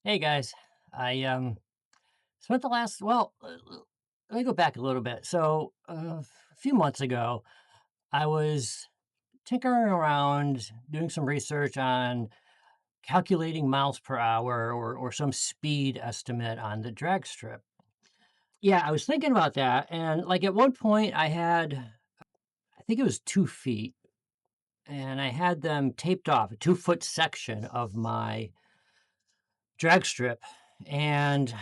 Hey guys, I spent the last let me go back a little bit. A few months ago, I was tinkering around doing some research on calculating miles per hour or some speed estimate on the drag strip. Yeah, I was thinking about that, and like at one point, I think it was 2 feet, and I had them taped off a 2 foot section of my drag strip, and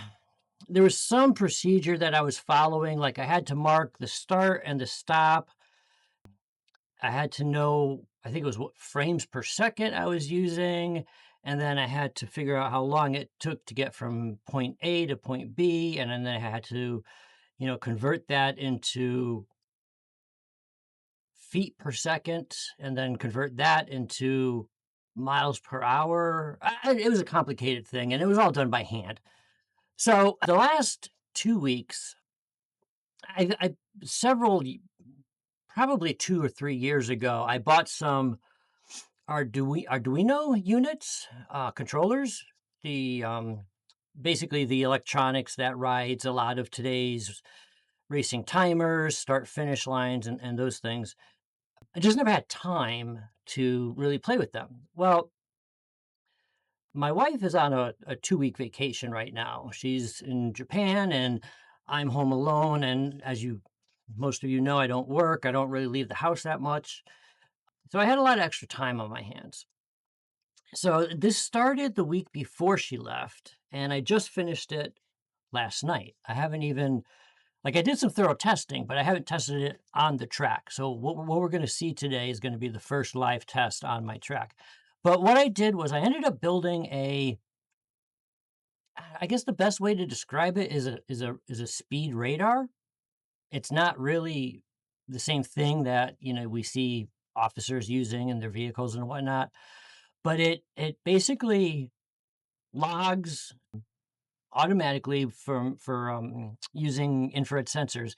there was some procedure that I was following, like I had to mark the start and the stop. I had to know, I think it was what frames per second I was using, and then I had to figure out how long it took to get from point A to point B, and then I had to, convert that into feet per second, and then convert that into miles per hour. It was a complicated thing, and it was all done by hand. So the last 2 weeks, I several probably 2 or 3 years ago, I bought some Arduino units, controllers, the, basically the electronics that rides a lot of today's racing timers, start finish lines, and those things. I just never had time to really play with them. Well, my wife is on a 2 week vacation right now. She's in Japan and I'm home alone. And as most of you know, I don't work. I don't really leave the house that much. So I had a lot of extra time on my hands. So this started the week before she left, and I just finished it last night. I haven't even, like, I did some thorough testing, but I haven't tested it on the track. So what we're going to see today is going to be the first live test on my track. But what I did was I ended up building I guess the best way to describe it is a speed radar. It's not really the same thing that, we see officers using in their vehicles and whatnot, but it basically logs automatically for using infrared sensors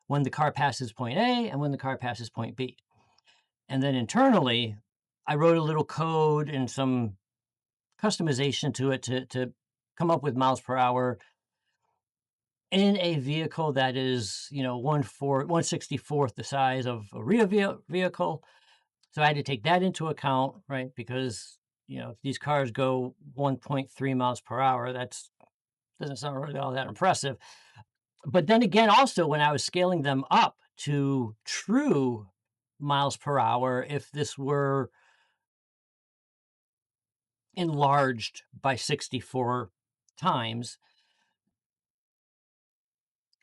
when the car passes point A and when the car passes point B. And then internally, I wrote a little code and some customization to it to come up with miles per hour in a vehicle that is, 1/64th the size of a real vehicle. So I had to take that into account, right? Because, if these cars go 1.3 miles per hour, that's doesn't sound really all that impressive. But then again, also when I was scaling them up to true miles per hour, if this were enlarged by 64 times,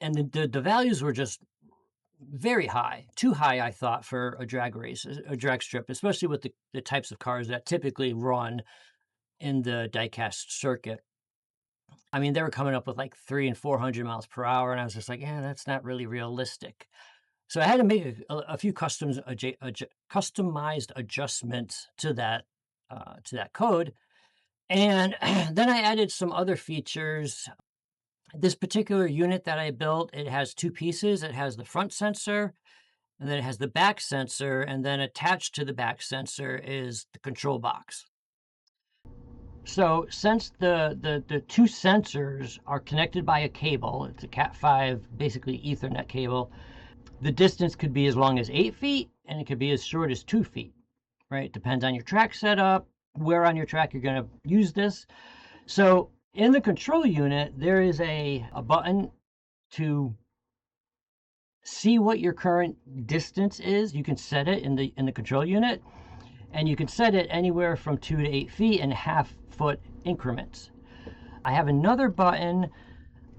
and the values were just very high, too high, I thought, for a drag race, a drag strip, especially with the types of cars that typically run in the diecast circuit. I mean, they were coming up with like 3 and 400 miles per hour, and I was just like, yeah, that's not really realistic. So I had to make a few customized adjustments to that code, and then I added some other features. This particular unit that I built, it has two pieces. It has the front sensor, and then it has the back sensor, and then attached to the back sensor is the control box. So since the two sensors are connected by a cable, it's a Cat5, basically Ethernet cable. The distance could be as long as 8 feet, and it could be as short as 2 feet, right? It depends on your track setup, where on your track you're going to use this. So in the control unit, there is a button to see what your current distance is. You can set it in the control unit, and you can set it anywhere from 2 to 8 feet in half-foot increments. I have another button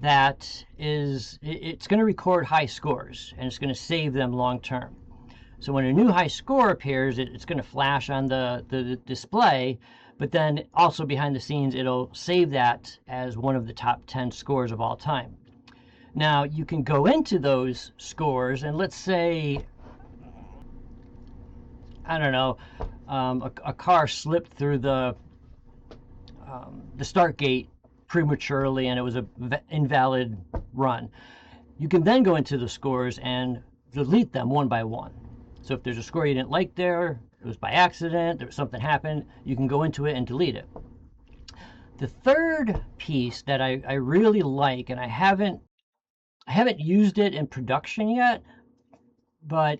that it's going to record high scores, and it's going to save them long term. So when a new high score appears, it's going to flash on the display, but then also behind the scenes, it'll save that as one of the top 10 scores of all time. Now, you can go into those scores, and let's say, I don't know, a car slipped through the start gate prematurely, and it was an invalid run. You can then go into the scores and delete them one by one. So if there's a score you didn't like there, it was by accident, something happened, you can go into it and delete it. The third piece that I really like, and I haven't used it in production yet, but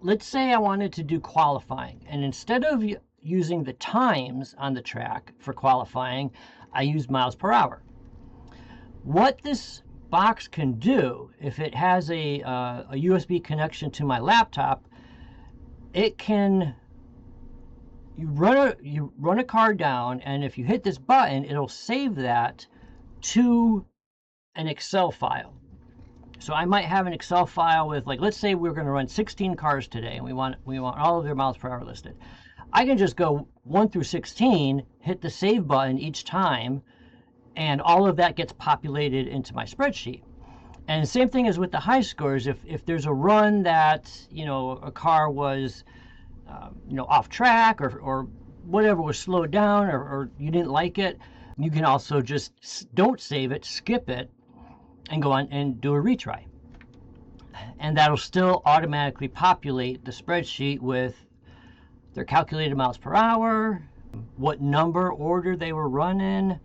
let's say I wanted to do qualifying, and instead of using the times on the track for qualifying, I use miles per hour. What this box can do, if it has a USB connection to my laptop, it can, you run a car down, and if you hit this button, it'll save that to an Excel file. So I might have an Excel file with, like, let's say we're going to run 16 cars today, and we want all of their miles per hour listed. I can just go 1 through 16, hit the save button each time, and all of that gets populated into my spreadsheet. And the same thing as with the high scores. If there's a run that, you know, a car was, you know, off track, or whatever was slowed down, or you didn't like it, you can also just don't save it, skip it, and go on and do a retry. And that'll still automatically populate the spreadsheet with their calculated miles per hour, what number order they were running,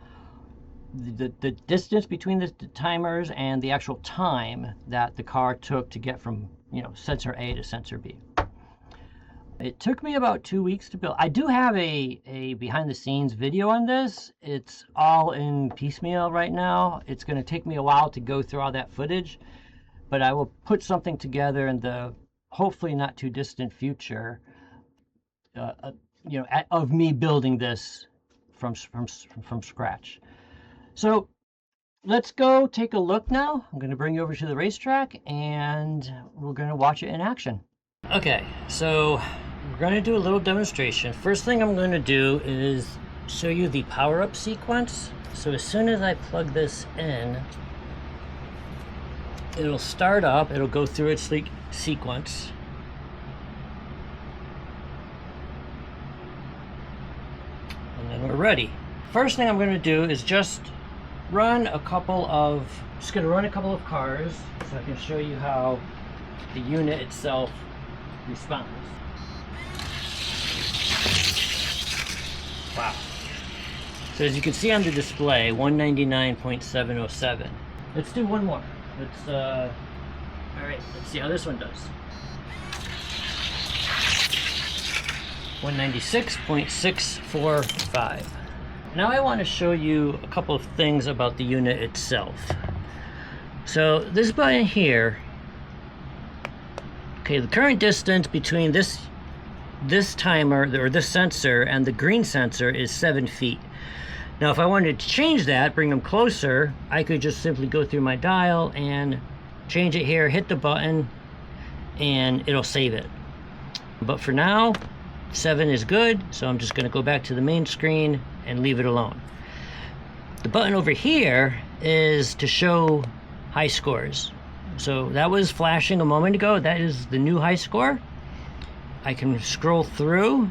the distance between the timers, and the actual time that the car took to get from, you know, sensor A to sensor B. It took me about 2 weeks to build. I do have a behind the scenes video on this. It's all in piecemeal right now. It's going to take me a while to go through all that footage, but I will put something together in the hopefully not too distant future, you know, of me building this from scratch. So let's go take a look now. I'm going to bring you over to the racetrack, and we're going to watch it in action. Okay, so we're going to do a little demonstration. First thing I'm going to do is show you the power-up sequence. So as soon as I plug this in, it'll start up, it'll go through its sequence. And then we're ready. First thing I'm going to do is just run a couple of cars so I can show you how the unit itself responds. Wow. So as you can see on the display, 199.707. Let's do one more. Let's all right, let's see how this one does. 196.645. Now I want to show you a couple of things about the unit itself. So this button here, okay, the current distance between this timer, or this sensor, and the green sensor is 7 feet. Now if I wanted to change that, bring them closer, I could just simply go through my dial and change it here, hit the button, and it'll save it. But for now, 7 is good, so I'm just going to go back to the main screen and leave it alone. The button over here is to show high scores. So that was flashing a moment ago. That is the new high score. I can scroll through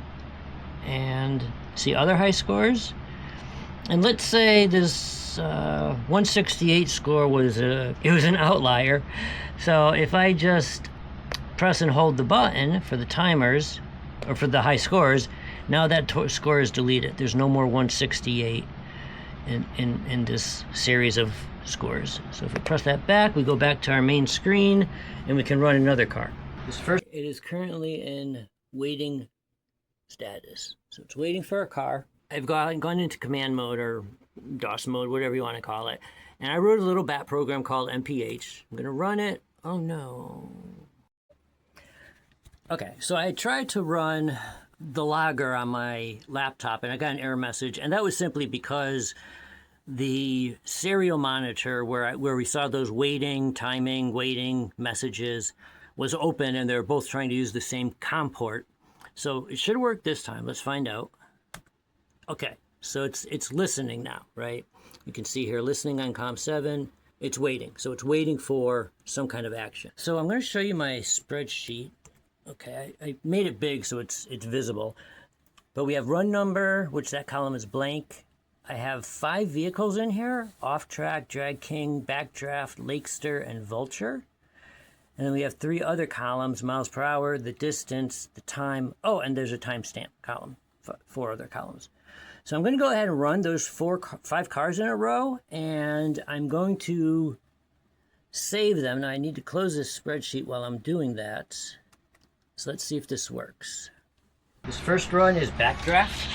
and see other high scores. And let's say this 168 score was an outlier. So if I just press and hold the button for the timers, or for the high scores, now that score is deleted. There's no more 168 in this series of scores. So if we press that back, we go back to our main screen, and we can run another car. It is currently in waiting status. So it's waiting for a car. I've gone into command mode, or DOS mode, whatever you want to call it. And I wrote a little bat program called MPH. I'm going to run it. Oh no. Okay, so I tried to run the logger on my laptop, and I got an error message, and that was simply because the serial monitor where we saw those timing, waiting messages was open, and they're both trying to use the same COM port. So it should work this time. Let's find out. Okay, so it's listening now, right? You can see here, listening on COM 7. It's waiting. So it's waiting for some kind of action. So I'm going to show you my spreadsheet. Okay, I made it big so it's visible. But we have run number, which that column is blank. I have 5 vehicles in here: Off Track, Drag King, Backdraft, Lakester, and Vulture. And then we have 3 other columns: miles per hour, the distance, the time. Oh, and there's a timestamp column, 4 other columns. So I'm going to go ahead and run those 5 cars in a row, and I'm going to save them. Now I need to close this spreadsheet while I'm doing that. So let's see if this works. This first run is backdraft.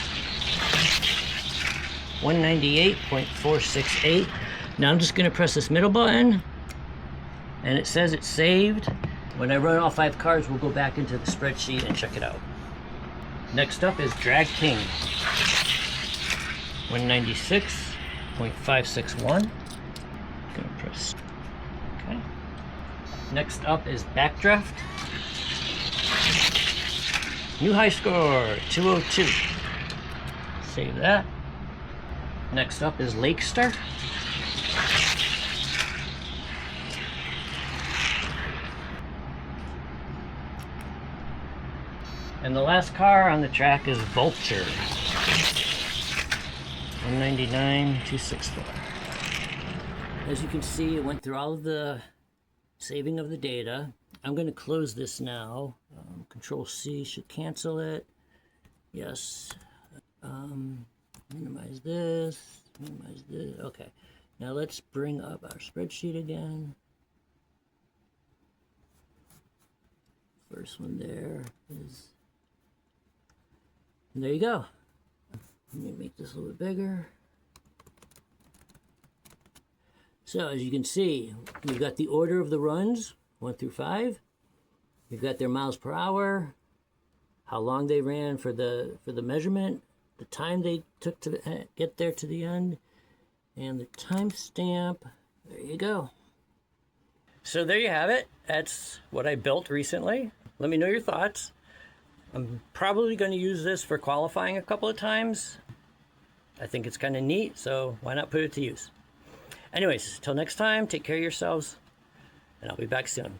198.468. Now I'm just going to press this middle button, and it says it's saved. When I run all 5 cars, we'll go back into the spreadsheet and check it out. Next up is Drag King. 196.561. Gonna press. Okay. Next up is Backdraft. New high score, 202. Save that. Next up is Lakester. And the last car on the track is Vulture. 199.264. As you can see, it went through all of the saving of the data. I'm going to close this now. Control C should cancel it. Yes. Minimize this. Minimize this. Okay. Now let's bring up our spreadsheet again. First one there is. And there you go. Let me make this a little bit bigger. So as you can see, we've got the order of the runs, 1 through 5. We've got their miles per hour, how long they ran for the measurement, the time they took to get there to the end, and the timestamp. There you go. So there you have it. That's what I built recently. Let me know your thoughts. I'm probably going to use this for qualifying a couple of times. I think it's kind of neat, so why not put it to use? Anyways, till next time, take care of yourselves, and I'll be back soon.